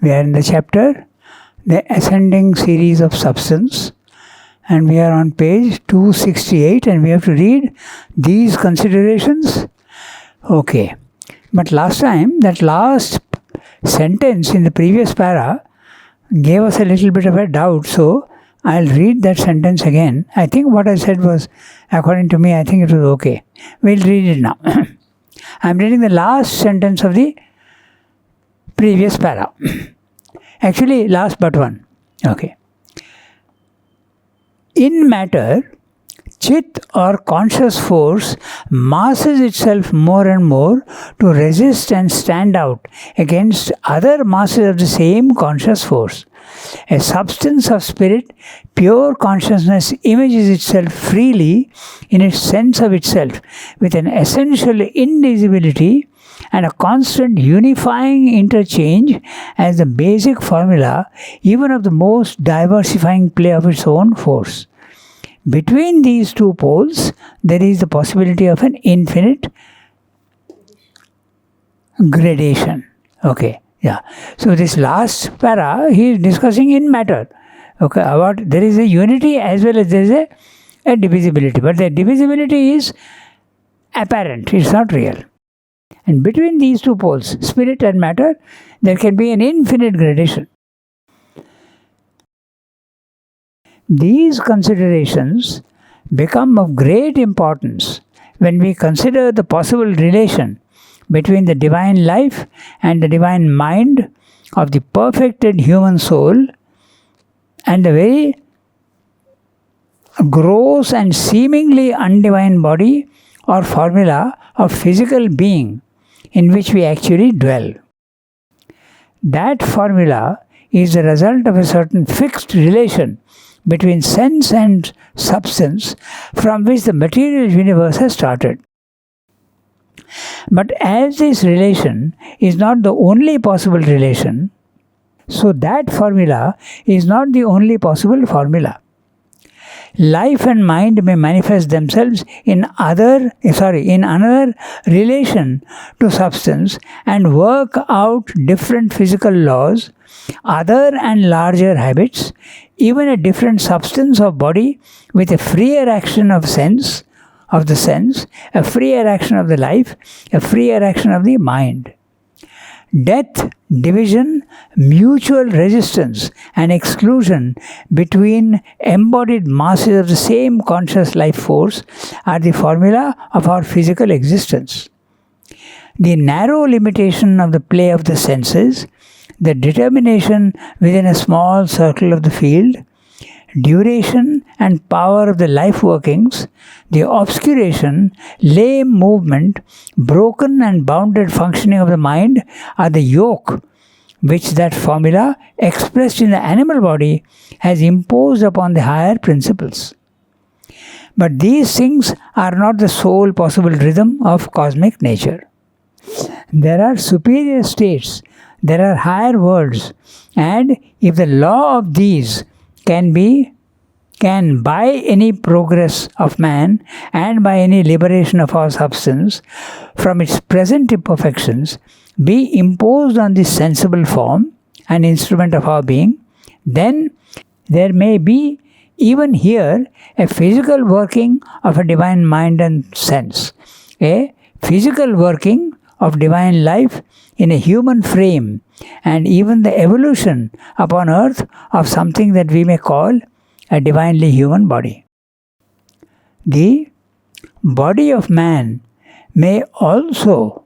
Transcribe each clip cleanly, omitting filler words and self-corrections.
We are in the chapter, the ascending series of substance, and we are on page 268, and we have to read these considerations. Okay. But last time, that last sentence in the previous para gave us a little bit of a doubt, so I'll read that sentence again. I think what I said was, according to me, I think it was okay. We'll read it now. I'm reading the last sentence of the previous para. Actually, last but one. Okay. In matter, Chit or conscious force masses itself more and more to resist and stand out against other masses of the same conscious force. A substance of spirit, pure consciousness images itself freely in its sense of itself with an essential indivisibility and a constant unifying interchange as the basic formula even of the most diversifying play of its own force. Between these two poles, there is the possibility of an infinite gradation. Okay, yeah. So this last para, he is discussing in matter. Okay, about there is a unity as well as there is a divisibility. But the divisibility is apparent, it's not real. And between these two poles, spirit and matter, there can be an infinite gradation. These considerations become of great importance when we consider the possible relation between the divine life and the divine mind of the perfected human soul and the very gross and seemingly undivine body or formula of physical being in which we actually dwell. That formula is the result of a certain fixed relation between sense and substance from which the material universe has started. But as this relation is not the only possible relation, so that formula is not the only possible formula. Life and mind may manifest themselves in another relation to substance and work out different physical laws, other and larger habits, even a different substance of body with a freer action of the sense, a freer action of the life, a freer action of the mind. Death, division, mutual resistance and exclusion between embodied masses of the same conscious life force are the formula of our physical existence. The narrow limitation of the play of the senses, the determination within a small circle of the field, duration and power of the life workings, the obscuration, lame movement, broken and bounded functioning of the mind are the yoke which that formula, expressed in the animal body, has imposed upon the higher principles. But these things are not the sole possible rhythm of cosmic nature. There are superior states, there are higher worlds, and if the law of these can by any progress of man and by any liberation of our substance from its present imperfections be imposed on this sensible form, an instrument of our being, then there may be even here a physical working of a divine mind and sense, a physical working of divine life in a human frame, and even the evolution upon earth of something that we may call a divinely human body. The body of man may also,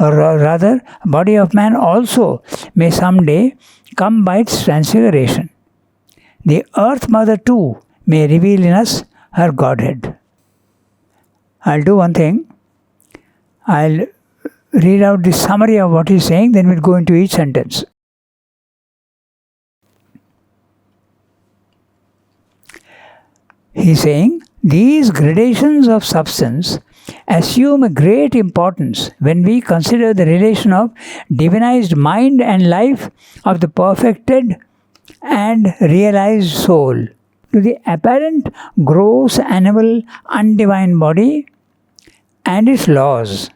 or rather, body of man also may someday come by its transfiguration. The Earth Mother too may reveal in us her Godhead. I'll do one thing. I'll read out the summary of what he's saying, then we'll go into each sentence. He's saying, these gradations of substance assume a great importance when we consider the relation of divinized mind and life of the perfected and realized soul to the apparent gross animal undivine body and its laws.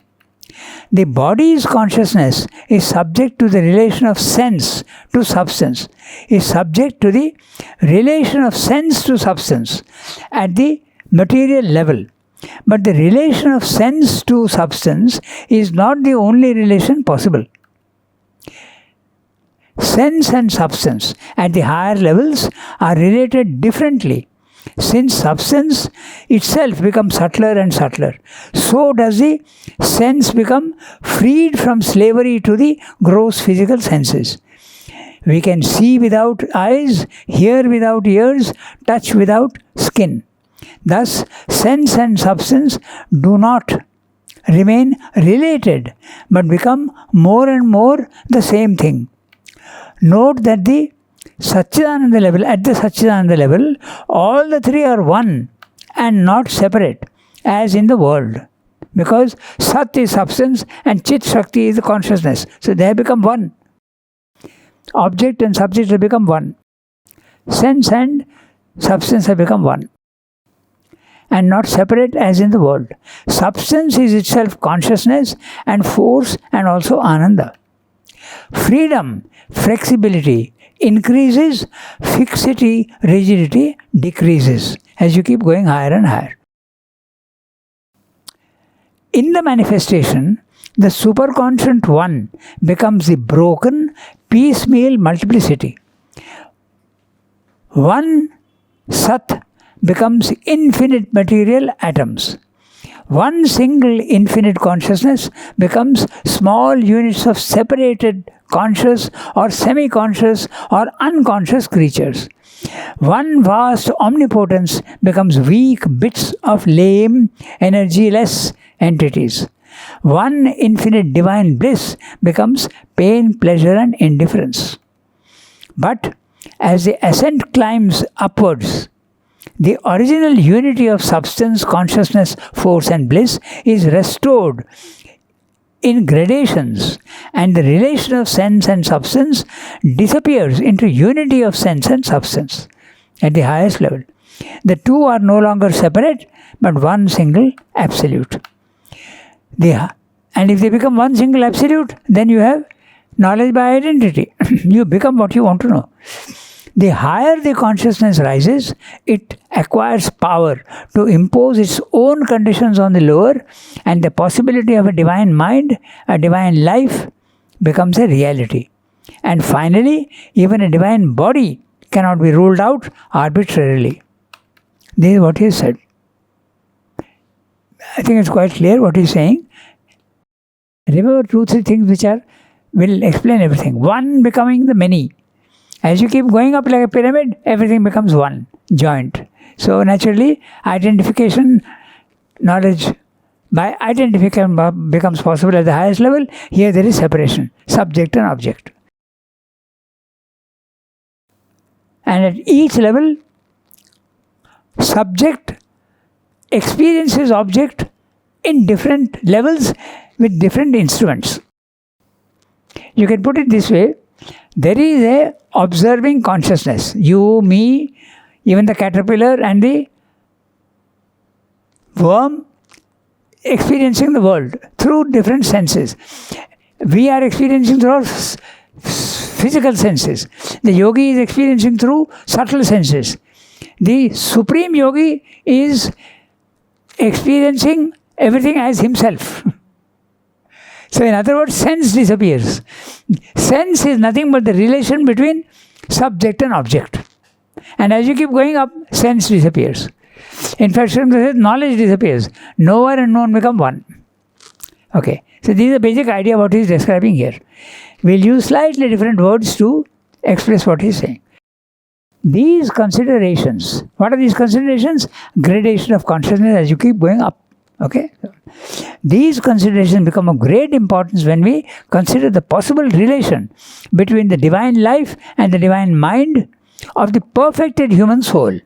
The body's consciousness is subject to the relation of sense to substance, is subject to the relation of sense to substance at the material level. But the relation of sense to substance is not the only relation possible. Sense and substance at the higher levels are related differently. Since substance itself becomes subtler and subtler, so does the sense become freed from slavery to the gross physical senses. We can see without eyes, hear without ears, touch without skin. Thus, sense and substance do not remain related, but become more and more the same thing. Note that the Satchidananda level, at the Satchidananda level, all the three are one and not separate, as in the world. Because Sat is substance and Chit Shakti is the consciousness. So they have become one. Object and subject have become one. Sense and substance have become one. And not separate as in the world. Substance is itself consciousness and force and also Ananda. Freedom, flexibility increases, fixity, rigidity decreases as you keep going higher and higher. In the manifestation, the superconscient one becomes the broken, piecemeal multiplicity. One Sat becomes infinite material atoms. One single infinite consciousness becomes small units of separated conscious or semi-conscious or unconscious creatures. One vast omnipotence becomes weak bits of lame, energyless entities. One infinite divine bliss becomes pain, pleasure and indifference. But as the ascent climbs upwards, the original unity of substance, consciousness, force and bliss is restored in gradations, and the relation of sense and substance disappears into unity of sense and substance at the highest level. The two are no longer separate, but one single absolute. And if they become one single absolute, then you have knowledge by identity. You become what you want to know. The higher the consciousness rises, it acquires power to impose its own conditions on the lower, and the possibility of a divine mind, a divine life, becomes a reality. And finally, even a divine body cannot be ruled out arbitrarily. This is what he said. I think it's quite clear what he's saying. Remember 2-3 things will explain everything. One becoming the many. As you keep going up like a pyramid, everything becomes one, joint. So naturally, identification, knowledge by identification becomes possible at the highest level. Here there is separation, subject and object. And at each level, subject experiences object in different levels with different instruments. You can put it this way. There is a observing consciousness. You, me, even the caterpillar and the worm experiencing the world through different senses. We are experiencing through our physical senses. The yogi is experiencing through subtle senses. The supreme yogi is experiencing everything as himself. So in other words, sense disappears. Sense is nothing but the relation between subject and object. And as you keep going up, sense disappears. In fact, knowledge disappears. Knower and known become one. Okay. So this is the basic idea of what he is describing here. We'll use slightly different words to express what he is saying. These considerations, what are these considerations? Gradation of consciousness as you keep going up. Okay? These considerations become of great importance when we consider the possible relation between the divine life and the divine mind of the perfected human soul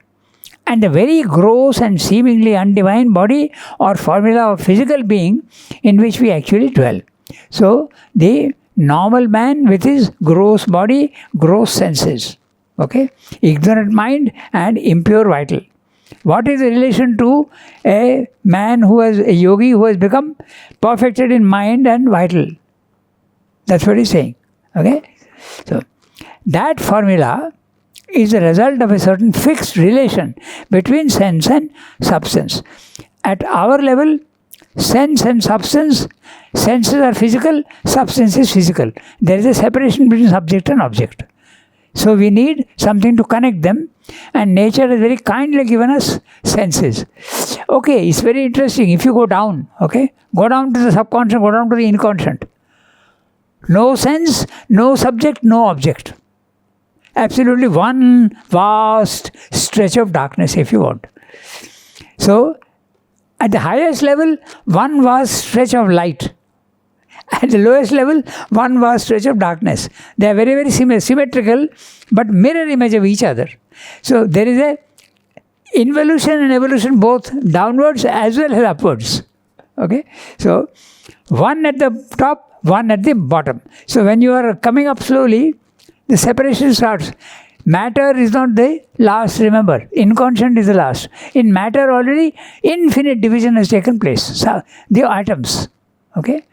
and the very gross and seemingly undivine body or formula of physical being in which we actually dwell. So, the normal man with his gross body, gross senses, okay, ignorant mind and impure vital. What is the relation to a man who has, a yogi who has become perfected in mind and vital? That's what he's saying. Okay? So, that formula is a result of a certain fixed relation between sense and substance. At our level, sense and substance, senses are physical, substance is physical. There is a separation between subject and object. So we need something to connect them, and nature has very kindly given us senses. Okay, it's very interesting. If you go down, okay, go down to the subconscious, go down to the inconscient. No sense, no subject, no object. Absolutely one vast stretch of darkness, if you want. So, at the highest level, one vast stretch of light. At the lowest level, one vast stretch of darkness. They are very, very symmetrical, but mirror image of each other. So, there is a involution and evolution both downwards as well as upwards. Okay? So, one at the top, one at the bottom. So, when you are coming up slowly, the separation starts. Matter is not the last, remember. Inconscient is the last. In matter already, infinite division has taken place. So, the atoms. Okay?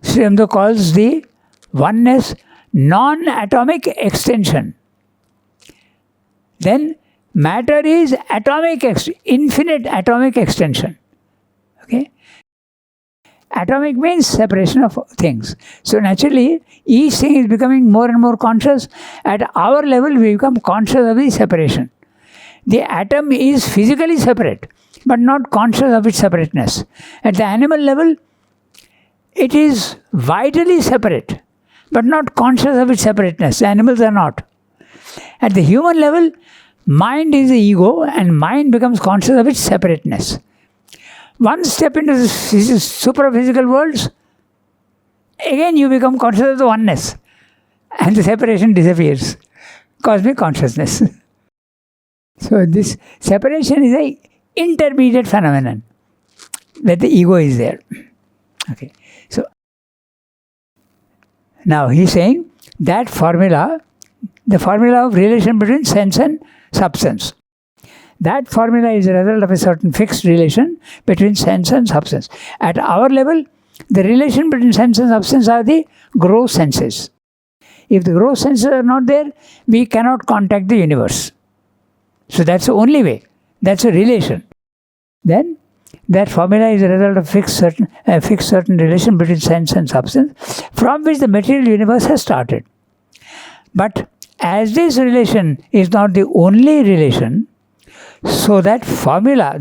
Sri Aurobindo calls the oneness non-atomic extension. Then, matter is infinite atomic extension. Okay? Atomic means separation of things. So naturally, each thing is becoming more and more conscious. At our level, we become conscious of the separation. The atom is physically separate, but not conscious of its separateness. At the animal level, it is vitally separate, but not conscious of its separateness. The animals are not. At the human level, mind is the ego, and mind becomes conscious of its separateness. One step into the super-physical worlds, again you become conscious of the oneness, and the separation disappears. Cosmic consciousness. So this separation is an intermediate phenomenon, where the ego is there. Okay. So now he's saying that formula, the formula of relation between sense and substance. That formula is a result of a certain fixed relation between sense and substance. At our level, the relation between sense and substance are the gross senses. If the gross senses are not there, we cannot contact the universe. So that's the only way. That's a relation. Then, that formula is a result of a fixed certain relation between sense and substance, from which the material universe has started. But as this relation is not the only relation, so that formula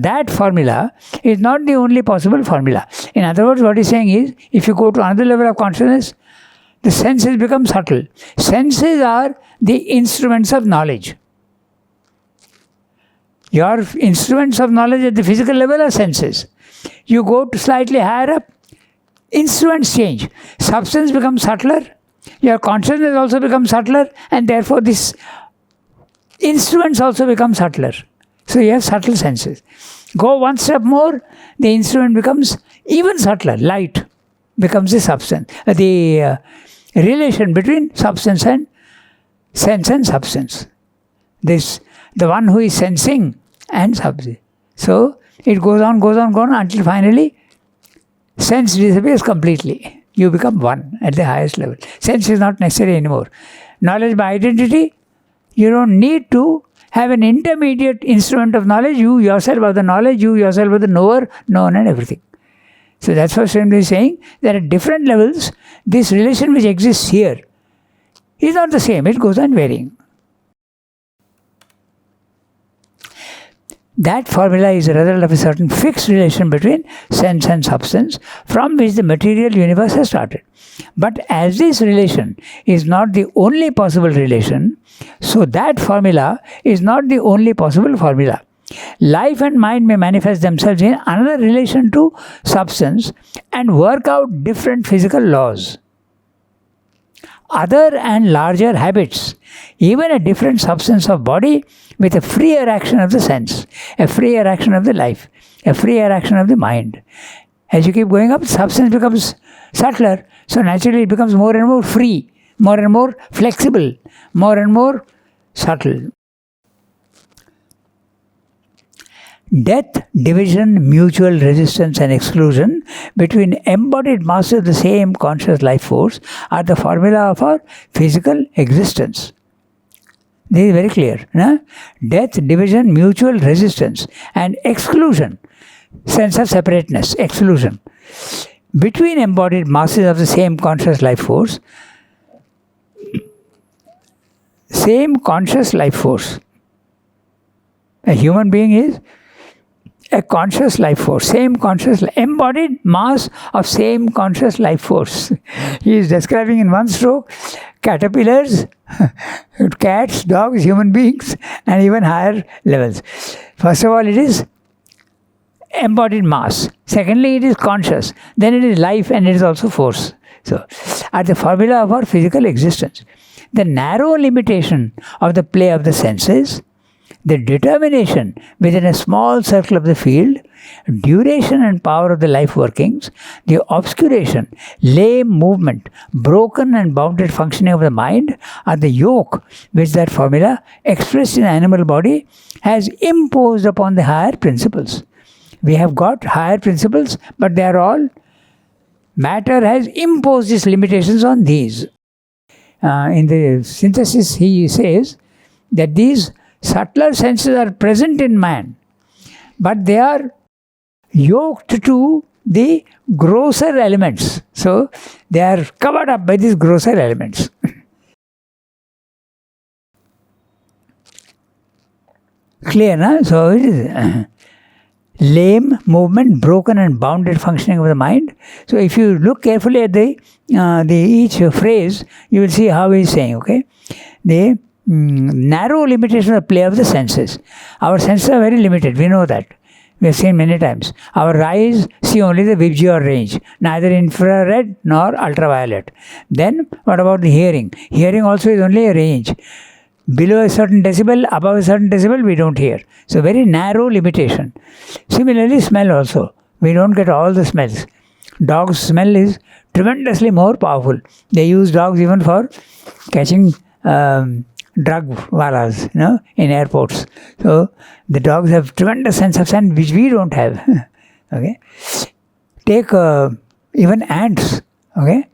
is not the only possible formula. In other words, what he's saying is, if you go to another level of consciousness, the senses become subtle. Senses are the instruments of knowledge. Your instruments of knowledge at the physical level are senses. You go to slightly higher up, instruments change. Substance becomes subtler. Your consciousness also becomes subtler, and therefore these instruments also become subtler. So you have subtle senses. Go one step more, the instrument becomes even subtler. Light becomes the substance. The relation between substance and sense and substance. The one who is sensing and substance. So it goes on until finally sense disappears completely. You become one at the highest level. Sense is not necessary anymore. Knowledge by identity, you don't need to have an intermediate instrument of knowledge. You yourself are the knowledge, you yourself are the knower, known and everything. So that's what Sri Aurobindo is saying, that at different levels, this relation which exists here is not the same, it goes on varying. That formula is a result of a certain fixed relation between sense and substance, from which the material universe has started. But as this relation is not the only possible relation, so that formula is not the only possible formula. Life and mind may manifest themselves in another relation to substance and work out different physical laws. Other and larger habits, even a different substance of body with a freer action of the sense, a freer action of the life, a freer action of the mind. As you keep going up, substance becomes subtler, so naturally it becomes more and more free, more and more flexible, more and more subtle. Death, division, mutual resistance and exclusion between embodied masses of the same conscious life force are the formula of our physical existence. This is very clear. No? Death, division, mutual resistance and exclusion, sense of separateness, exclusion. Between embodied masses of the same conscious life force, same conscious life force. A human being is a conscious life force, same conscious, embodied mass of same conscious life force. He is describing in one stroke caterpillars, cats, dogs, human beings, and even higher levels. First of all, it is embodied mass. Secondly, it is conscious. Then it is life and it is also force. So, at the formula of our physical existence, the narrow limitation of the play of the senses, the determination within a small circle of the field, duration and power of the life workings, the obscuration, lame movement, broken and bounded functioning of the mind are the yoke which that formula, expressed in the animal body, has imposed upon the higher principles. We have got higher principles, but they are all, matter has imposed its limitations on these. In the synthesis, he says that these subtler senses are present in man, but they are yoked to the grosser elements. So, they are covered up by these grosser elements. Clear, na? So, it is lame movement, broken and bounded functioning of the mind. So, if you look carefully at the each phrase, you will see how he is saying, okay? The narrow limitation of the play of the senses. Our senses are very limited, we know that. We have seen many times. Our eyes see only the visual range, neither infrared nor ultraviolet. Then, what about the hearing? Hearing also is only a range. Below a certain decibel, above a certain decibel, we don't hear. So, very narrow limitation. Similarly, smell also. We don't get all the smells. Dogs' smell is tremendously more powerful. They use dogs even for catching drug walas, in airports. So, the dogs have tremendous sense of scent which we don't have. Okay. Take even ants. Okay.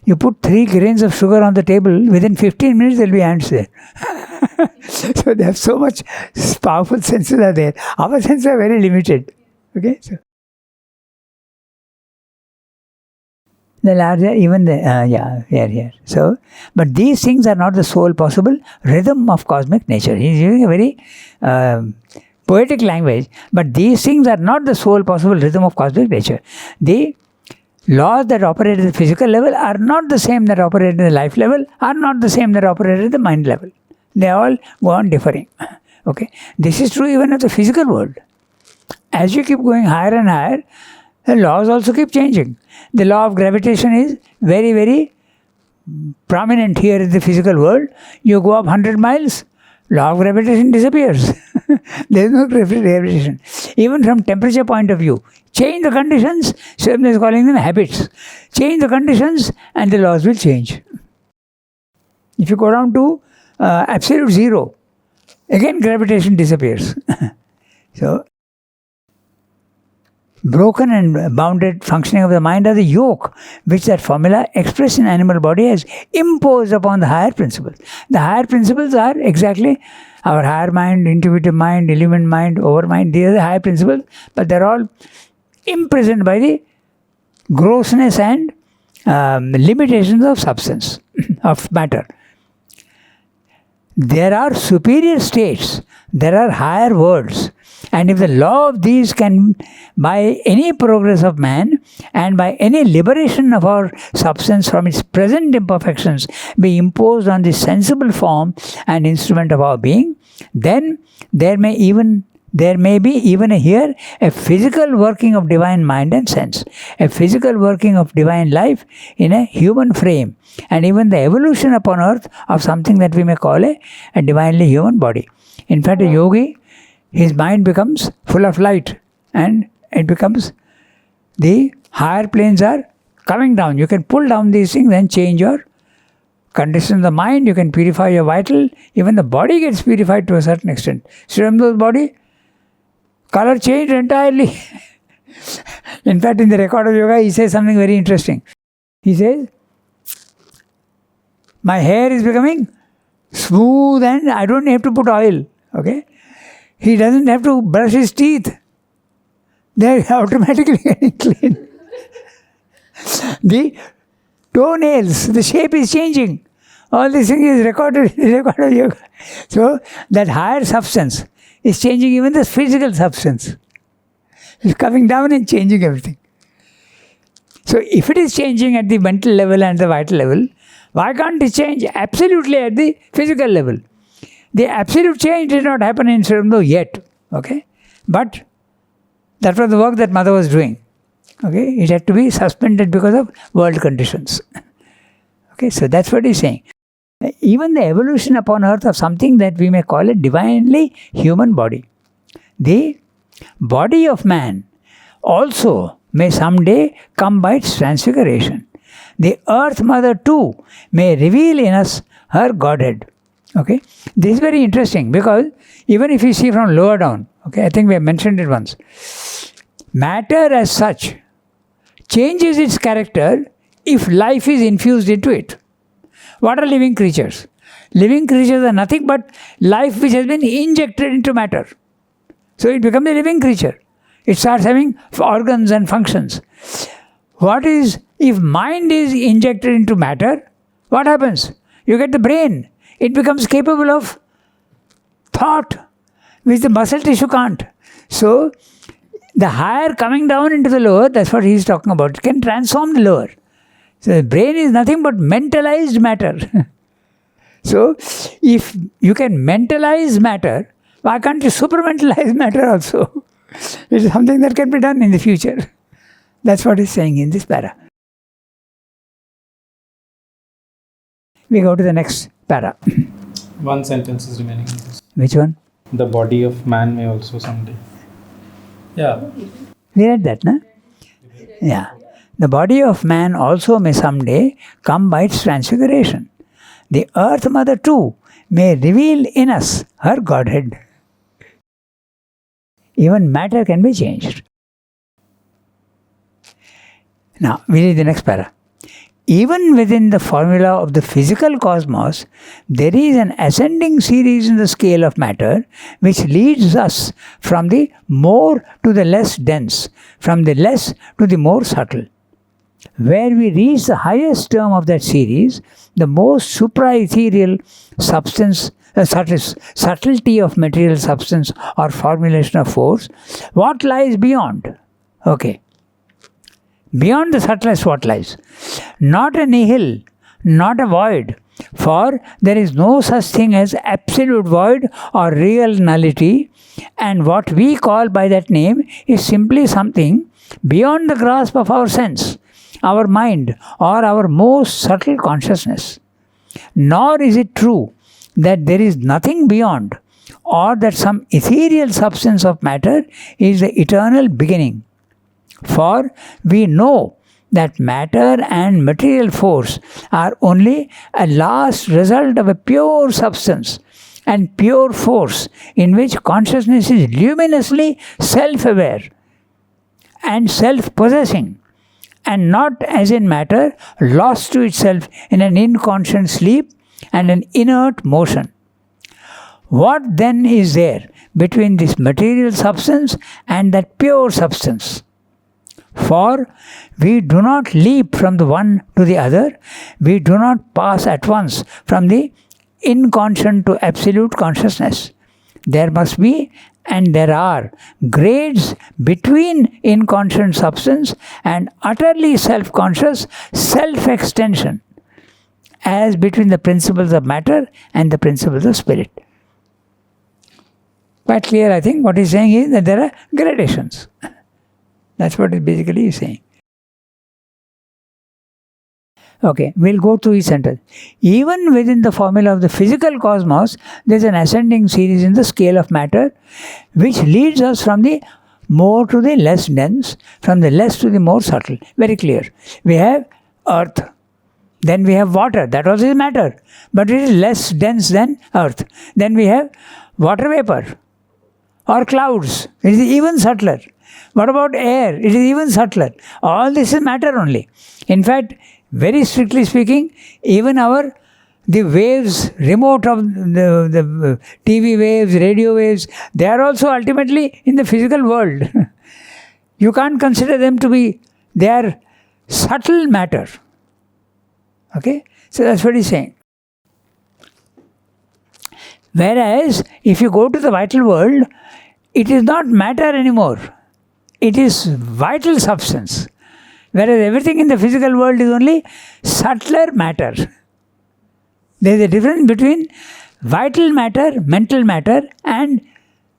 You put 3 grains of sugar on the table, within 15 minutes there will be ants there. So, they have so much powerful senses are there. Our senses are very limited. Okay. So, the larger, even the, here. So, but these things are not the sole possible rhythm of cosmic nature. He is using a very poetic language, but these things are not the sole possible rhythm of cosmic nature. The laws that operate at the physical level are not the same that operate at the life level, are not the same that operate at the mind level. They all go on differing. Okay, this is true even of the physical world. As you keep going higher and higher, the laws also keep changing. The law of gravitation is very, very prominent here in the physical world. You go up 100 miles, law of gravitation disappears. There is no gravitation. Even from temperature point of view, change the conditions, Swami is calling them habits. Change the conditions and the laws will change. If you go down to absolute zero, again gravitation disappears. So, broken and bounded functioning of the mind are the yoke which that formula expressed in animal body has imposed upon the higher principles. The higher principles are exactly our higher mind, intuitive mind, illumined mind, overmind. These are the higher principles, but they are all imprisoned by the grossness and limitations of substance, of matter. There are superior states, there are higher worlds, and if the law of these can, by any progress of man and by any liberation of our substance from its present imperfections, be imposed on the sensible form and instrument of our being, then there may be even here a physical working of divine mind and sense, a physical working of divine life in a human frame, and even the evolution upon earth of something that we may call a divinely human body. In fact, a yogi, his mind becomes full of light and it becomes, the higher planes are coming down. You can pull down these things and change your condition the mind, you can purify your vital, even the body gets purified to a certain extent. Sri Aurobido's body, color changed entirely. In fact, in the record of yoga, he says something very interesting. He says, my hair is becoming smooth and I don't have to put oil. Okay? He doesn't have to brush his teeth. They are automatically getting clean. The toenails, the shape is changing. All this thing is recorded in the record of yoga. So, that higher substance is changing even the physical substance. It's coming down and changing everything. So, if it is changing at the mental level and the vital level, why can't it change absolutely at the physical level? The absolute change did not happen in Sri Aurobindo yet. Okay? But that was the work that Mother was doing. Okay? It had to be suspended because of world conditions. Okay? So that's what he's saying. Even the evolution upon earth of something that we may call a divinely human body. The body of man also may someday come by its transfiguration. The earth mother too may reveal in us her Godhead. Okay? This is very interesting because even if you see from lower down, okay, I think we have mentioned it once, matter as such changes its character if life is infused into it. What are living creatures? Living creatures are nothing but life which has been injected into matter. So it becomes a living creature. It starts having organs and functions. What is, if mind is injected into matter, what happens? You get the brain. It becomes capable of thought, which the muscle tissue can't. So, the higher coming down into the lower, that's what he's talking about, it can transform the lower. So, the brain is nothing but mentalized matter. So, if you can mentalize matter, why can't you supermentalize matter also? It's something that can be done in the future. That's what he's saying in this para. We go to the next para. One sentence is remaining in this. Which one? The body of man may also someday. Yeah. We read that, no? Yeah. The body of man also may someday come by its transfiguration. The earth mother too may reveal in us her Godhead. Even matter can be changed. Now, we read the next para. Even within the formula of the physical cosmos, there is an ascending series in the scale of matter which leads us from the more to the less dense, from the less to the more subtle. Where we reach the highest term of that series, the most supra-ethereal substance, subtlety of material substance or formulation of force, what lies beyond? Okay. Beyond the subtlest, what lies? Not a nihil, not a void, for there is no such thing as absolute void or real nullity, and what we call by that name is simply something beyond the grasp of our sense, our mind, or our most subtle consciousness. Nor is it true that there is nothing beyond, or that some ethereal substance of matter is the eternal beginning. For we know that matter and material force are only a last result of a pure substance and pure force in which consciousness is luminously self-aware and self-possessing, and not as in matter lost to itself in an inconscient sleep and an inert motion. What then is there between this material substance and that pure substance? For we do not leap from the one to the other, we do not pass at once from the inconscient to absolute consciousness. There must be, and there are, grades between inconscient substance and utterly self-conscious self-extension, as between the principles of matter and the principles of spirit. Quite clear, I think. What he's saying is that there are gradations. That's what it basically is saying. Okay, we'll go to each sentence. Even within the formula of the physical cosmos, there is an ascending series in the scale of matter, which leads us from the more to the less dense, from the less to the more subtle. Very clear. We have earth, Then we have water, that also is matter, but it is less dense than earth. Then we have water vapor or clouds, it is even subtler. What about air? It is even subtler. All this is matter only. In fact, very strictly speaking, even the waves, remote of the TV waves, radio waves, they are also ultimately in the physical world. You can't consider them to be, they are subtle matter. Okay? So that's what he's saying. Whereas, if you go to the vital world, it is not matter anymore. It is vital substance. Whereas everything in the physical world is only subtler matter. There is a difference between vital matter, mental matter, and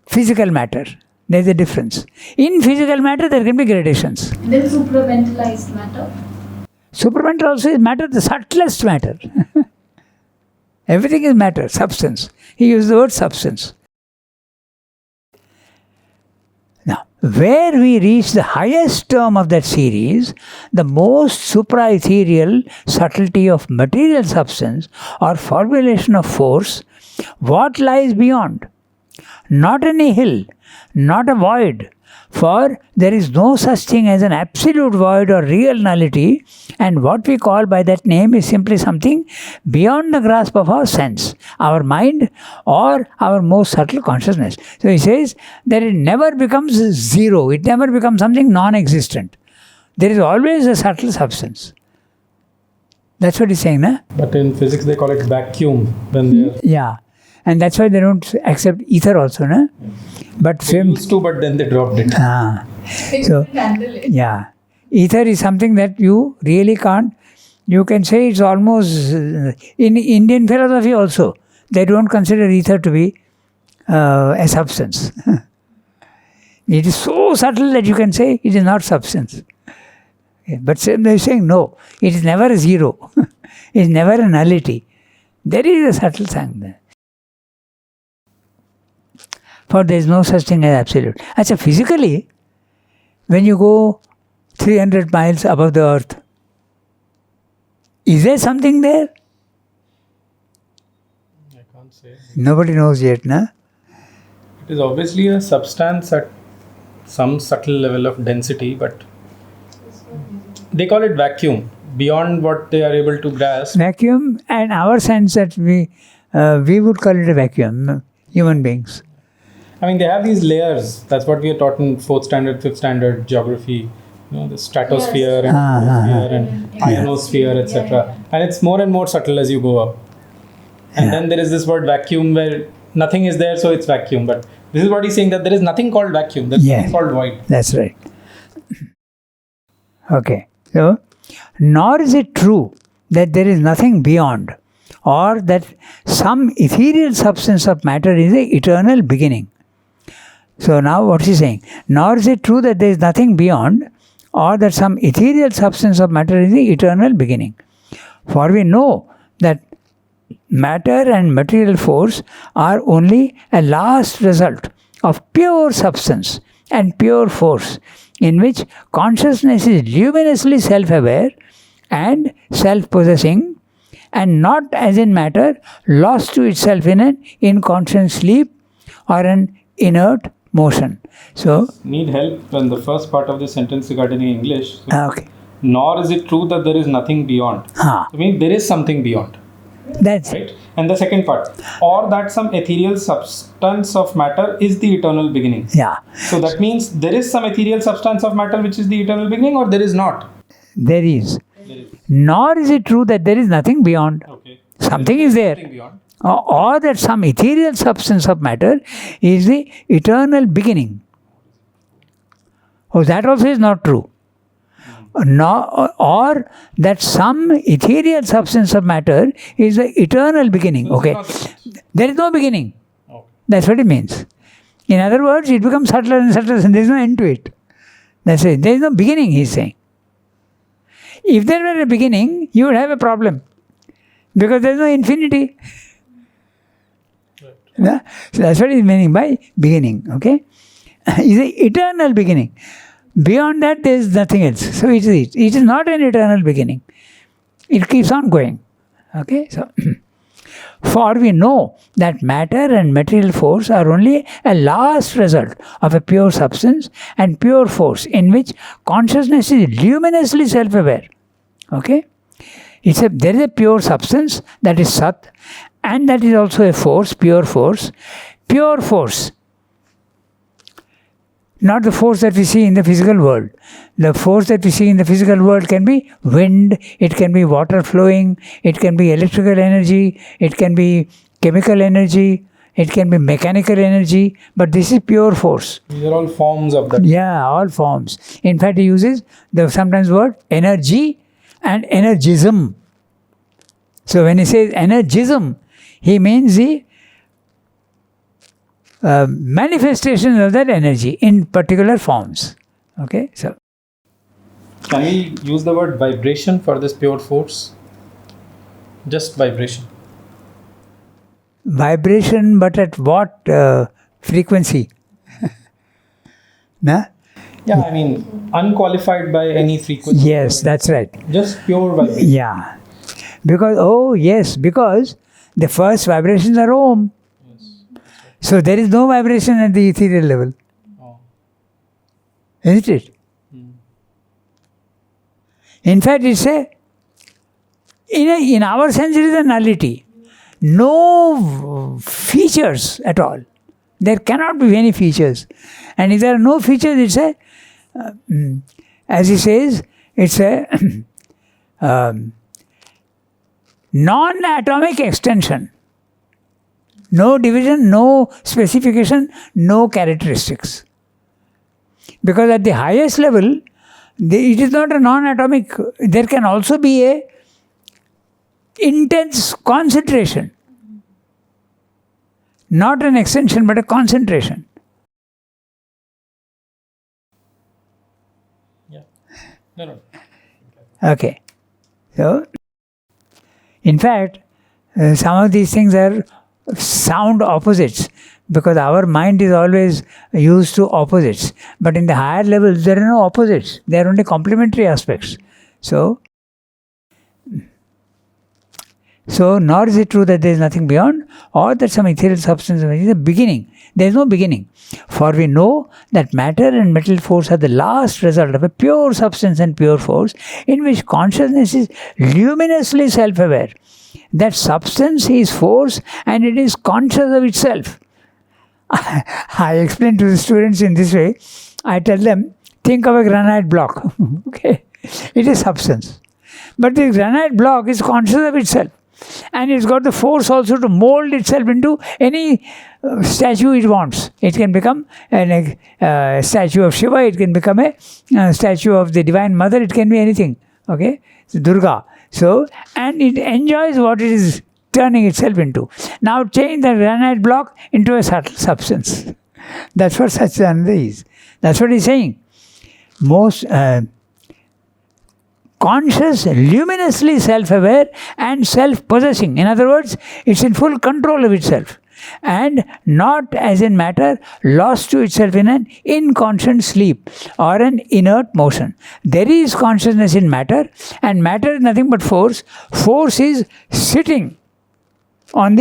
physical matter. There is a difference. In physical matter, there can be gradations. Then supramentalized matter. Supramental also is matter, the subtlest matter. Everything is matter, substance. He used the word substance. Now, where we reach the highest term of that series, the most supra-ethereal subtlety of material substance or formulation of force, what lies beyond? Not any hill, not a void, for there is no such thing as an absolute void or real nullity, and what we call by that name is simply something beyond the grasp of our sense, our mind, or our most subtle consciousness. So he says that it never becomes zero, it never becomes something non-existent. There is always a subtle substance. That's what he's saying, na? But in physics they call it vacuum when they are... Yeah. And that's why they don't accept ether also, na? But They used to, but then they dropped it. They So, couldn't handle it. yeah. Ether is something that you really can't, you can say it's almost, in Indian philosophy also, they don't consider ether to be a substance. It is so subtle that you can say it is not substance. But they're saying no, it is never a zero. It is never a nullity. There is a subtle thing there. For there is no such thing as absolute. Achha, physically, when you go 300 miles above the earth, is there something there? I can't say. Nobody knows yet, na? It is obviously a substance at some subtle level of density, but they call it vacuum. Beyond what they are able to grasp. Vacuum, and our sense that we would call it a vacuum, human beings. I mean, they have these layers. That's what we are taught in 4th standard, 5th standard geography. You know, the stratosphere Yes. and atmosphere and ionosphere, etc. And it's more and more subtle as you go up. And then there is this word vacuum where nothing is there, so it's vacuum. But this is what he's saying, that there is nothing called vacuum. There's nothing called void. That's right. Okay. So, nor is it true that there is nothing beyond, or that some ethereal substance of matter is the eternal beginning. So now what is he saying? Nor is it true that there is nothing beyond, or that some ethereal substance of matter is the eternal beginning. For we know that matter and material force are only a last result of pure substance and pure force, in which consciousness is luminously self-aware and self-possessing, and not as in matter lost to itself in an inconscient sleep or an inert motion. So, Need help in the first part of the sentence regarding English. okay. Nor is it true that there is nothing beyond. I mean, there is something beyond. That's Right? And the second part, or that some ethereal substance of matter is the eternal beginning. yeah. So that means there is some ethereal substance of matter which is the eternal beginning, or there is not? There is. There is. Nor is it true that there is nothing beyond. Okay. Something is there. Nothing beyond. Or that some ethereal substance of matter is the eternal beginning. Oh, that also is not true. Or that some ethereal substance of matter is the eternal beginning. Okay. There is no beginning. Okay. That's what it means. In other words, it becomes subtler and subtler, and there is no end to it. That's it. There is no beginning, he is saying. If there were a beginning, you would have a problem. Because there is no infinity. Yeah? So that's what he is meaning by beginning. Okay? It's an eternal beginning. Beyond that, there is nothing else. So it is not an eternal beginning. It keeps on going. Okay, so for we know that matter and material force are only a last result of a pure substance and pure force in which consciousness is luminously self-aware. Okay, there is a pure substance, that is Sat, and that is also a force, pure force. Pure force, not the force that we see in the physical world. The force that we see in the physical world can be wind, it can be water flowing, it can be electrical energy, it can be chemical energy, it can be mechanical energy, but this is pure force. These are all forms of that. Yeah, all forms. In fact, he uses the sometimes word energy and energism. So when he says energism, he means the manifestation of that energy in particular forms. Okay, so Can we use the word vibration for this pure force? Just vibration. Vibration, but at what frequency? Nah? Yeah, I mean, unqualified by any frequency. Yes, that's right. Just pure vibration. Yeah. Because the first vibrations are Om. So there is no vibration at the ethereal level. Oh. Isn't it? In fact, it's in our sense it is a nullity. No features at all. There cannot be any features. And if there are no features, it's as he says, it's a non-atomic extension. No division, no specification, no characteristics. Because at the highest level, it is not a non-atomic. There can also be a intense concentration. Not an extension, but a concentration. Yeah. No. Okay. So, in fact, some of these things are sound opposites, because our mind is always used to opposites. But in the higher levels, there are no opposites. They are only complementary aspects. So, nor is it true that there is nothing beyond, or that some ethereal substance is the beginning. There is no beginning. For we know that matter and material force are the last result of a pure substance and pure force, in which consciousness is luminously self-aware. That substance is force, and it is conscious of itself. I explain to the students in this way. I tell them, think of a granite block. Okay, it is substance. But the granite block is conscious of itself. And it's got the force also to mold itself into any statue it wants. It can become a statue of Shiva, it can become a statue of the Divine Mother, it can be anything. Okay, so Durga. So, and it enjoys what it is turning itself into. Now change the granite block into a subtle substance. That's what Satchidananda is. That's what he's saying. Most conscious, luminously self-aware and self-possessing. In other words, it's in full control of itself. And not as in matter, lost to itself in an inconscient sleep or an inert motion. There is consciousness in matter, and matter is nothing but force. Force is sitting on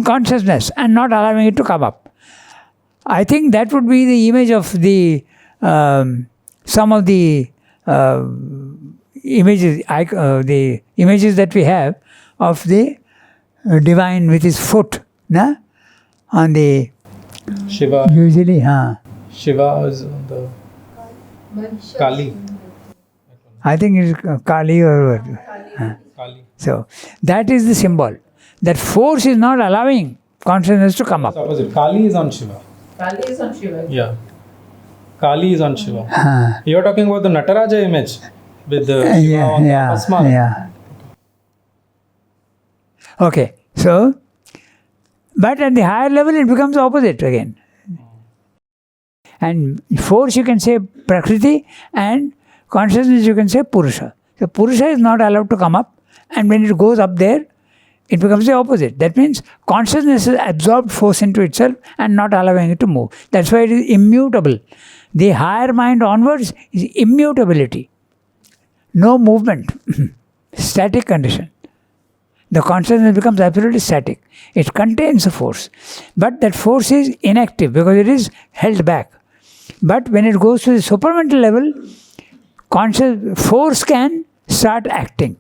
consciousness and not allowing it to come up. I think that would be the image of the some of the images, the images that we have of the divine with his foot, na? On the Shiva. Usually, Shiva is on the Kali. I think it's Kali or what. Kali. So that is the symbol. That force is not allowing consciousness to come up. It's opposite. Kali is on Shiva. Kali is on Shiva. Yeah. Kali is on Shiva. You're talking about the Nataraja image with the Shiva on the Apasmara. Yeah. Okay, so, but at the higher level it becomes opposite again. And force you can say Prakriti, and consciousness you can say Purusha. So Purusha is not allowed to come up, and when it goes up there, it becomes the opposite. That means consciousness has absorbed force into itself and not allowing it to move. That's why it is immutable. The higher mind onwards is immutability. no movement, static condition. The consciousness becomes absolutely static. It contains a force. But that force is inactive because it is held back. But when it goes to the supramental level, conscious force can start acting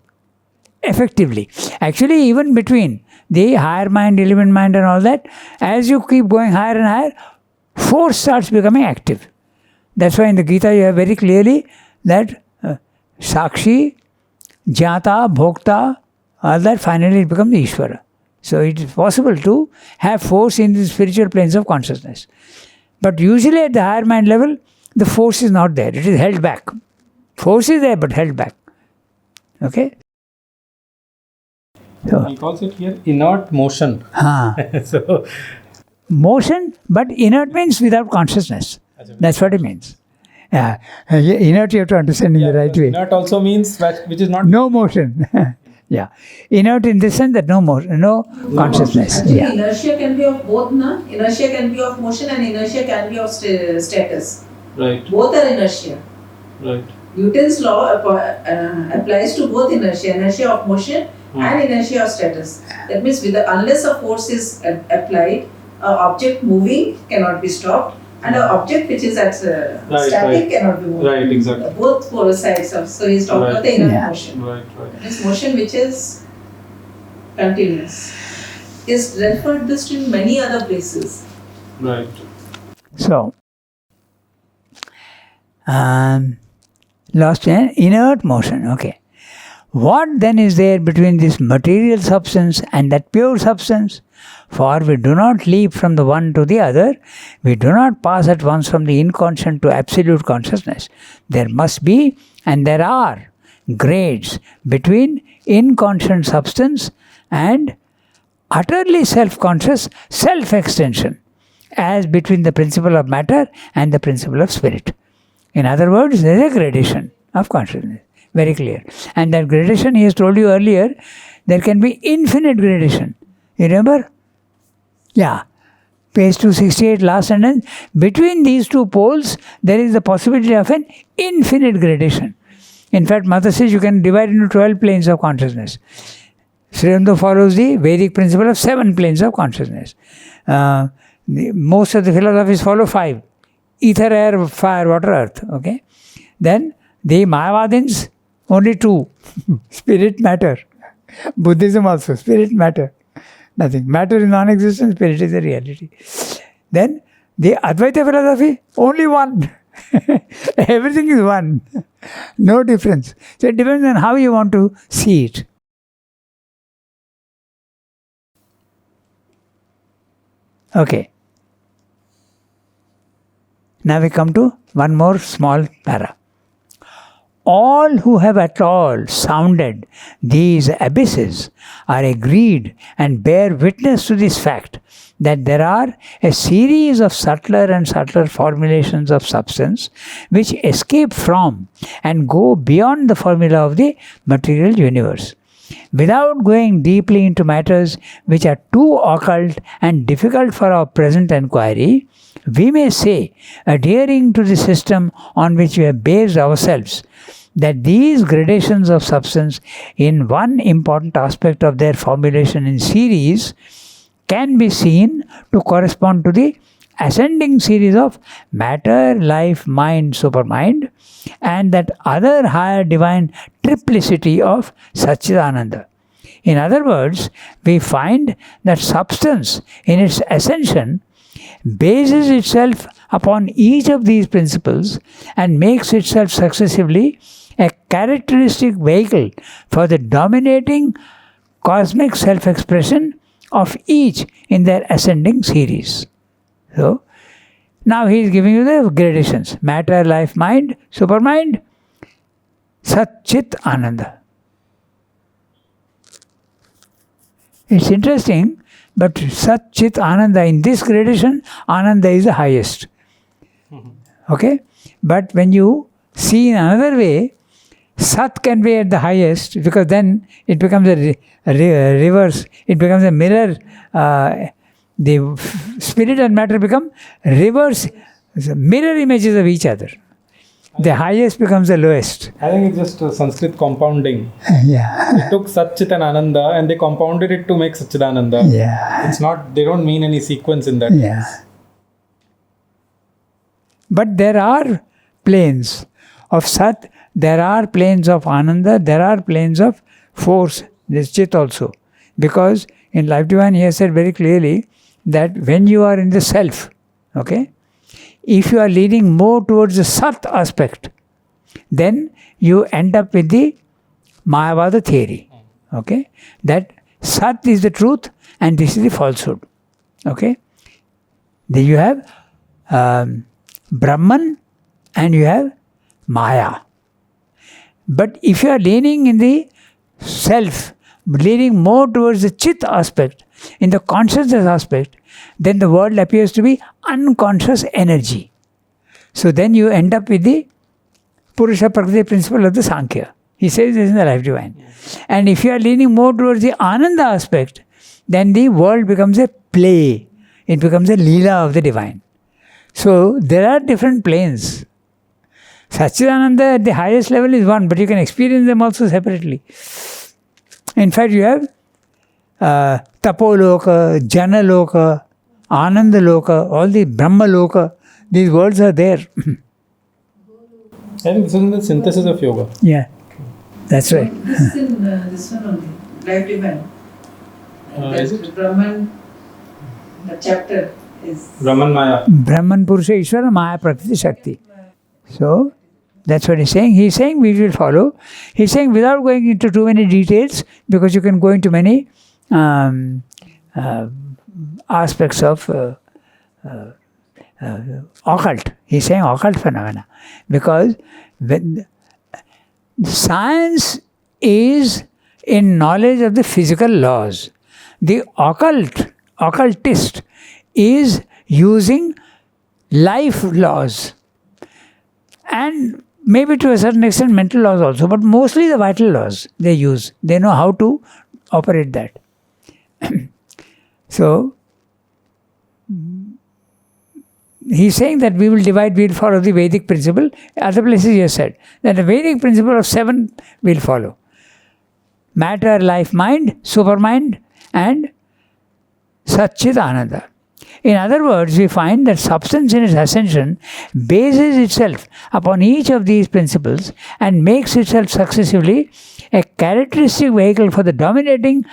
effectively. Actually, even between the higher mind, element mind and all that, as you keep going higher and higher, force starts becoming active. That's why in the Gita you have very clearly that Sakshi, Jnata, Bhokta, all that finally it becomes Ishvara. So it is possible to have force in the spiritual planes of consciousness. But usually at the higher mind level, the force is not there. It is held back. Force is there but held back. Okay? So, He calls it here inert motion. So, motion, but inert means without consciousness. That's what it means. Yeah. Inert you have to understand in the right way. inert also means which is not. No motion. Yeah. Inert in the sense that no motion, no consciousness. Actually, Yeah. inertia can be of both, na? Inertia can be of motion and inertia can be of status. Right. Both are inertia. Right. Newton's law applies to both inertia of motion and inertia of status. That means unless a force is applied, an object moving cannot be stopped, and an object which is at static cannot be moved. Right, exactly. Both polar sides of, so he's talking about the inner Yeah. motion. Right, right. This motion which is continuous is referred this in many other places. Right. So, lost in inert motion. Okay. What then is there between this material substance and that pure substance? For we do not leap from the one to the other, we do not pass at once from the inconscient to absolute consciousness. There must be, and there are, grades between inconscient substance and utterly self-conscious self-extension, as between the principle of matter and the principle of spirit. In other words, there is a gradation of consciousness. Very clear. And that gradation, he has told you earlier, there can be infinite gradation. You remember? Yeah. Page 268, last sentence. Between these two poles, there is the possibility of an infinite gradation. In fact, Mata says you can divide into 12 planes of consciousness. Sri Aurobindo follows the Vedic principle of 7 planes of consciousness. Most of the philosophies follow 5. Ether, air, fire, water, earth. Okay. Then the Mayavadins, only 2. Spirit, matter. Buddhism also, spirit, matter. Nothing. Matter is non-existent, spirit is a reality. Then the Advaita philosophy, only 1. Everything is 1. No difference. So it depends on how you want to see it. Okay. Now we come to one more small para. All who have at all sounded these abysses are agreed and bear witness to this fact that there are a series of subtler and subtler formulations of substance which escape from and go beyond the formula of the material universe. Without going deeply into matters which are too occult and difficult for our present inquiry, we may say, adhering to the system on which we have based ourselves, that these gradations of substance in one important aspect of their formulation in series can be seen to correspond to the ascending series of matter, life, mind, supermind, and that other higher divine triplicity of Satchidananda. In other words, we find that substance in its ascension bases itself upon each of these principles and makes itself successively a characteristic vehicle for the dominating cosmic self-expression of each in their ascending series. So, now he is giving you the gradations. Matter, life, mind, supermind, Sat, Chit, Ananda. It's interesting, but Sat, Chit, Ananda, in this gradation, Ananda is the highest. Okay? But when you see in another way, Sat can be at the highest because then it becomes a reverse, it becomes a mirror. The spirit and matter become reverse, mirror images of each other. The highest becomes the lowest. I think it's just Sanskrit compounding. Yeah. They took Satchit and Ananda and they compounded it to make Satchidananda. Yeah. It's not, they don't mean any sequence in that. Yeah. But there are planes of Sat, there are planes of Ananda, there are planes of force, this Chit also. Because in Life Divine he has said very clearly that when you are in the self, okay, if you are leaning more towards the Sat aspect, then you end up with the Mayavada theory, okay, that Sat is the truth and this is the falsehood, okay. Then you have Brahman and you have Maya. But if you are leaning in the self, leaning more towards the Chit aspect, in the consciousness aspect, then the world appears to be unconscious energy. So then you end up with the Purusha Prakriti principle of the Sankhya. He says this in the Life Divine. And if you are leaning more towards the Ananda aspect, then the world becomes a play. It becomes a Leela of the Divine. So there are different planes. Satchidananda at the highest level is one, but you can experience them also separately. In fact, you have Tapoloka, Janaloka, Anandaloka, all the Brahmaloka, these words are there. I think this is in the synthesis of yoga. Yeah, that's right. This is in this one only, Life Divine. Is it? Brahman, the chapter is Brahman Maya. Brahman Purusha Ishvara Maya Prakriti Shakti. So, that's what he's saying. He's saying we will follow. He's saying without going into too many details, because you can go into many aspects of occult. He's saying occult phenomena. Because when science is in knowledge of the physical laws. The occultist is using life laws and maybe to a certain extent mental laws also, but mostly the vital laws they use. They know how to operate that. So, he's saying that we will divide, we will follow the Vedic principle. Other places he has said that the Vedic principle of 7 will follow. Matter, life, mind, supermind and Satchit Ananda. In other words, we find that substance in its ascension bases itself upon each of these principles and makes itself successively a characteristic vehicle for the dominating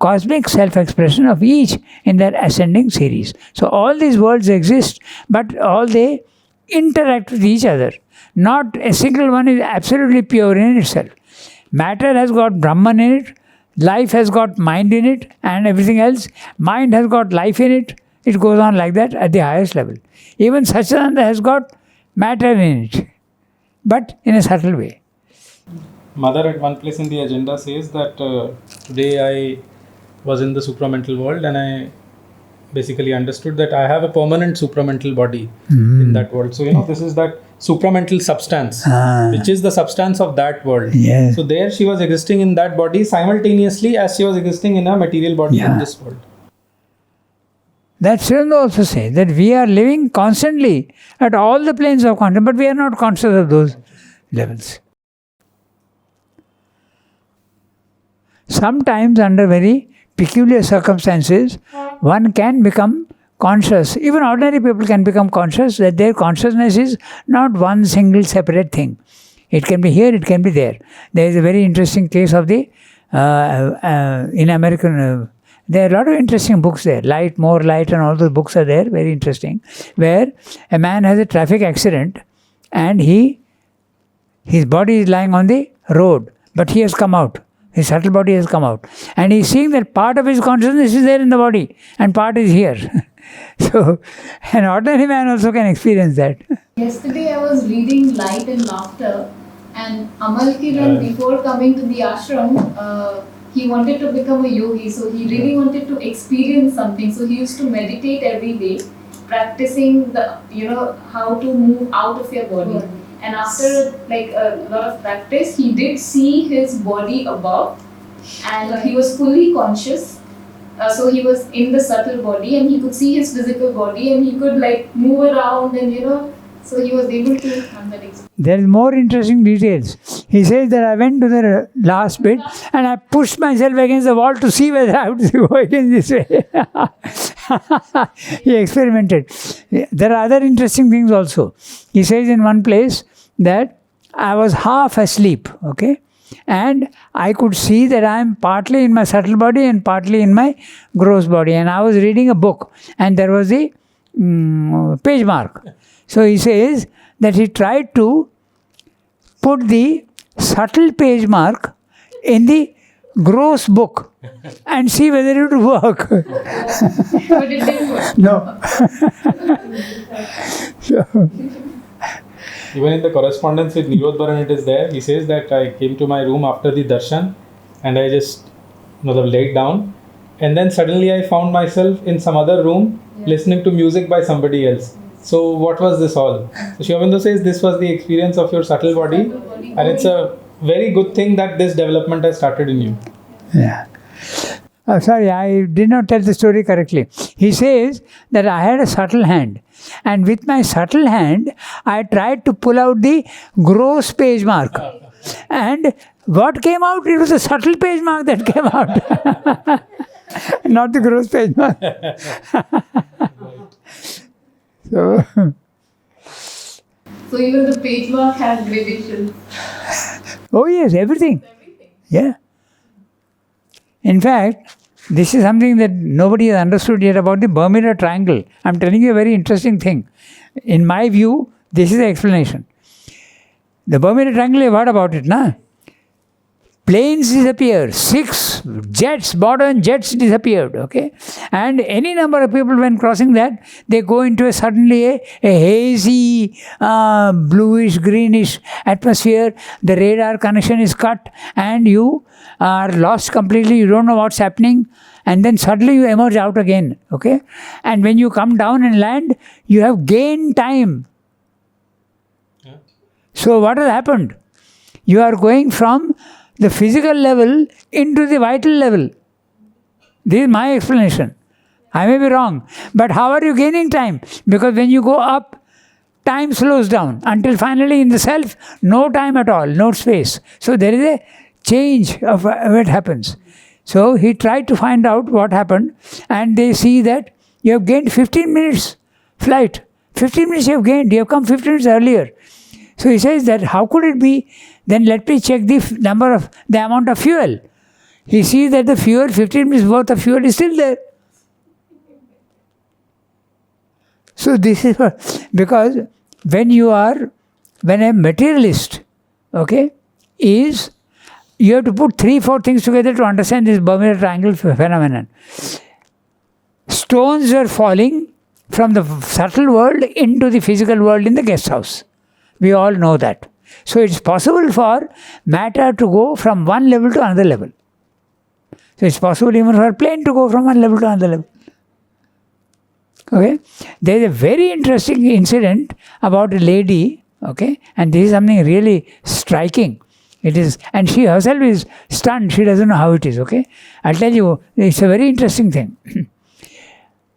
cosmic self-expression of each in their ascending series. So all these worlds exist, but all they interact with each other. Not a single one is absolutely pure in itself. Matter has got Brahman in it, life has got mind in it, and everything else. Mind has got life in it. It goes on like that at the highest level. Even Satchidananda has got matter in it, but in a subtle way. Mother at one place in the agenda says that today I was in the supramental world and I basically understood that I have a permanent supramental body in that world. So, this is that supramental substance, which is the substance of that world. Yes. So there she was existing in that body simultaneously as she was existing in a material body in this world. That Srinivas also says that we are living constantly at all the planes of consciousness, but we are not conscious of those levels. Sometimes under very peculiar circumstances, one can become conscious. Even ordinary people can become conscious that their consciousness is not one single separate thing. It can be here, it can be there. There is a very interesting case of the, in American, there are a lot of interesting books there. Light, More Light and all those books are there, very interesting. Where a man has a traffic accident and his body is lying on the road, but he has come out. His subtle body has come out. And he is seeing that part of his consciousness is there in the body and part is here. So, an ordinary man also can experience that. Yesterday I was reading Light and Laughter, and Amal Kiran, before coming to the ashram, he wanted to become a yogi, so he really wanted to experience something. So he used to meditate every day, practicing the, how to move out of your body. And after a lot of practice, he did see his body above, and he was fully conscious. So he was in the subtle body, and he could see his physical body, and he could move around and So he was able to have that experience. There is more interesting details. He says that I went to the last bit and I pushed myself against the wall to see whether I would go again this way. He experimented. There are other interesting things also. He says in one place that I was half asleep, okay? And I could see that I am partly in my subtle body and partly in my gross body. And I was reading a book and there was a page mark. So he says that he tried to put the subtle page mark in the gross book and see whether it would work. But it didn't work. No. So, Even in the correspondence with Nirodharan, it is there. He says that I came to my room after the darshan and I just laid down. And then suddenly I found myself in some other room listening to music by somebody else. So what was this all? So Sri Aurobindo says this was the experience of your subtle body. And it's a very good thing that this development has started in you. yeah. Sorry, I did not tell the story correctly. He says that I had a subtle hand. And with my subtle hand, I tried to pull out the gross page mark. And what came out? It was a subtle page mark that came out. Not the gross page mark. So even the page mark has gradations. Oh yes, everything. Yeah. In fact, this is something that nobody has understood yet about the Bermuda Triangle. I'm telling you a very interesting thing. In my view, this is the explanation. The Bermuda Triangle, you've heard about it, na? Planes disappeared. 6 jets, modern jets disappeared, okay? And any number of people when crossing that, they go into suddenly a hazy, bluish, greenish atmosphere. The radar connection is cut and you are lost completely. You don't know what's happening. And then suddenly you emerge out again, okay? And when you come down and land, you have gained time. Yeah. So what has happened? You are going from the physical level into the vital level. This is my explanation. I may be wrong. But how are you gaining time? Because when you go up, time slows down until finally in the self, no time at all, no space. So there is a change of what happens. So he tried to find out what happened and they see that you have gained 15 minutes flight. 15 minutes you have gained. You have come 15 minutes earlier. So he says that how could it be? Then let me check the amount of fuel. He sees that the fuel, 15 minutes worth of fuel is still there. So this is because when a materialist, okay, you have to put 3-4 things together to understand this Bermuda Triangle phenomenon. Stones are falling from the subtle world into the physical world in the guest house. We all know that. So it's possible for matter to go from one level to another level. So it's possible even for a plane to go from one level to another level. Okay? There is a very interesting incident about a lady, okay, and this is something really striking. It is, and she herself is stunned. She doesn't know how it is, okay? I'll tell you, it's a very interesting thing.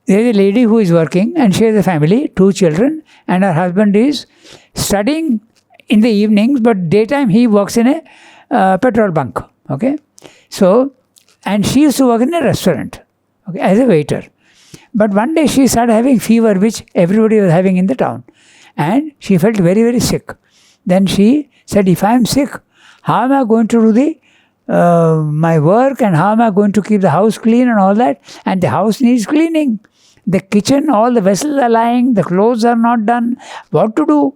There is a lady who is working and she has a family, 2 children, and her husband is studying in the evenings, but daytime he works in a petrol bunk, okay? So, and she used to work in a restaurant, okay, as a waiter. But one day she started having fever, which everybody was having in the town. And she felt very, very sick. Then she said, if I am sick, how am I going to do my work and how am I going to keep the house clean and all that? And the house needs cleaning. The kitchen, all the vessels are lying, the clothes are not done. What to do?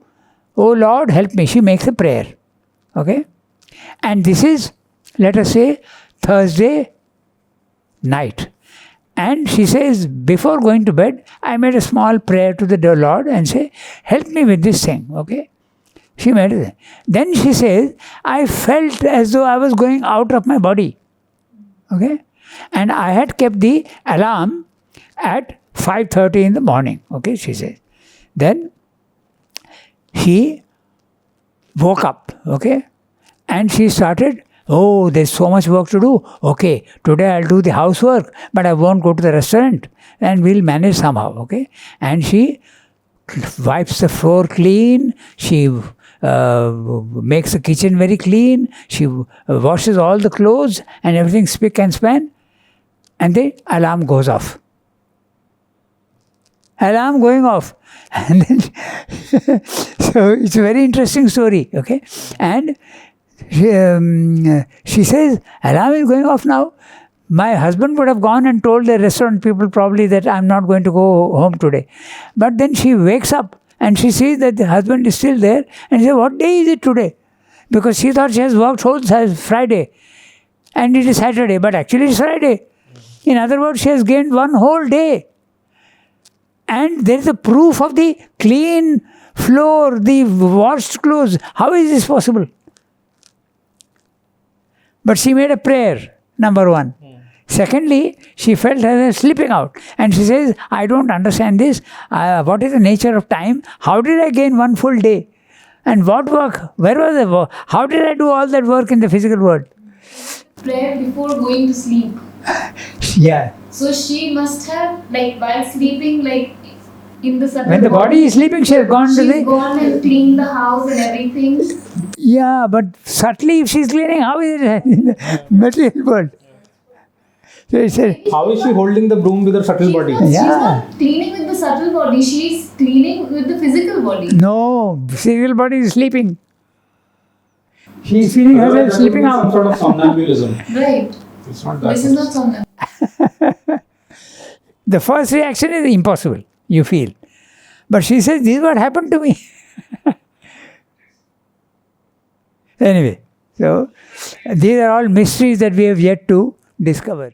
Oh Lord, help me. She makes a prayer. Okay? And this is, let us say, Thursday night. And she says, before going to bed, I made a small prayer to the Lord and say, help me with this thing. Okay? She made it. Then she says, I felt as though I was going out of my body. Okay? And I had kept the alarm at 5:30 in the morning. Okay, she says. Then she woke up. Okay? And she started, oh, there's so much work to do. Okay, today I'll do the housework, but I won't go to the restaurant and we'll manage somehow. Okay? And she wipes the floor clean, she makes the kitchen very clean, she washes all the clothes and everything spick and span, and the alarm goes off. Alarm going off. And then so it's a very interesting story, okay? And she says, alarm is going off now. My husband would have gone and told the restaurant people probably that I'm not going to go home today. But then she wakes up and she sees that the husband is still there and she says, what day is it today? Because she thought she has worked whole Friday and it is Saturday, but actually it's Friday. In other words, she has gained one whole day. And there is a proof of the clean floor, the washed clothes. How is this possible? But she made a prayer, number one. Secondly, she felt herself slipping out. And she says, I don't understand this. What is the nature of time? How did I gain one full day? And what work? Where was the work? How did I do all that work in the physical world? Prayer before going to sleep. Yeah. So she must have, like, while sleeping, like, in the subtle When the body is sleeping, she has gone to she's the... gone and cleaned the house and everything. Yeah, but subtly if she's cleaning, how is it in the material world? So he said, How is she holding the broom with her subtle body? She's Yeah. not cleaning with the subtle body, she's cleaning with the physical body. no, physical body is sleeping. She is feeling herself Otherwise, that would sleeping be some out. sort of somnambulism. Right. It's not that. This is not something. The first reaction is impossible, you feel. But she says, this is what happened to me. Anyway, so these are all mysteries that we have yet to discover.